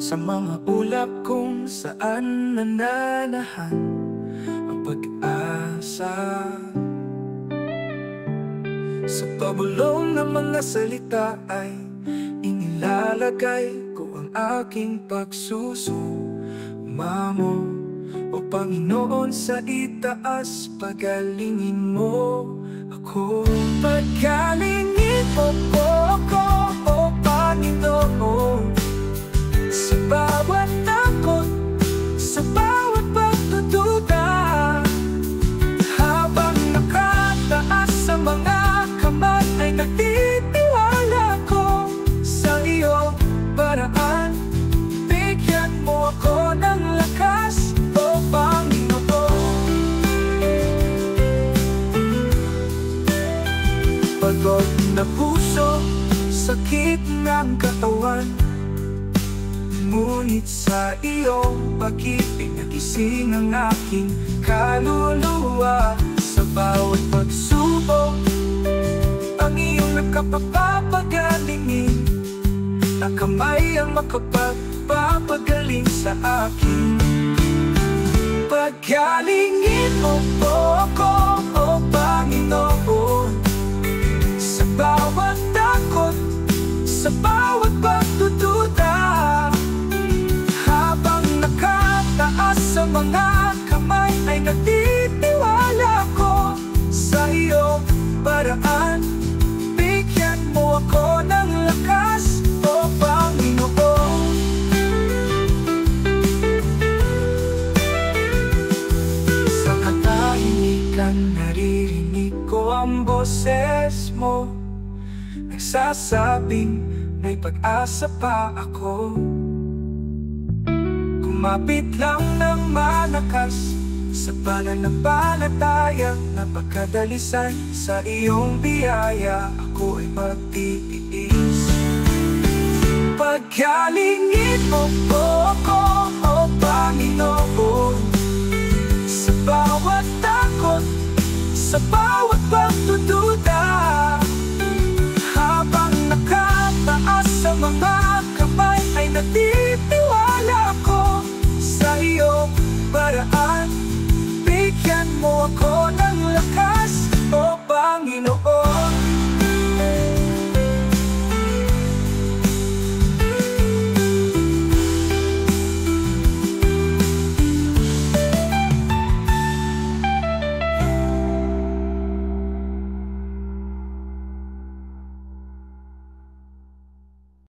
Sa mga ulap kung saan nananahan ang pag-asa. Sa pabulong ng mga salita ay inilalagay ko ang aking pagsusumamo. O Panginoon, sa itaas pagalingin mo ako. Pagalingin mo po ako, O Panginoon, sa bawat takot, sa bawat pagdududa. Habang nakataas sa mga kamay ay nagtitiwala ko sa iyong paraan. Bigyan mo ako ng lakas, O Panginoon. Pagod na puso, sakit ng katawan, ngunit sa iyong pag-ibig nagising ang aking kaluluwa. Sa bawat pagsubok, ang iyong nagkapagpapagalingin, na kamay ang makapagpapagaling sa akin. Pagalingin mo po ako, O Panginoon, sa bawat takot, sa bawat pagdududa. Habang nakataas sa mga kamay ay nagtitiwala ko sa iyong paraan. Bigyan mo ako ng lakas, O Panginoon. Sa katahimikan naririnig ko ang boses mo, nagsasabing may pag-asa pa ako. Kumapit lang ng malakas sa pananampalataya, napakadalisan sa iyong biyaya. Ako ay magtitiis. Pagalingin mo po ako, O Panginoon, sa bawat takot, sa bawat pagdududa. Habang nakataas sa mga kamay ay nagtitiwala ko sa iyong paraan. Bigyan mo ako ng lakas, O Panginoon.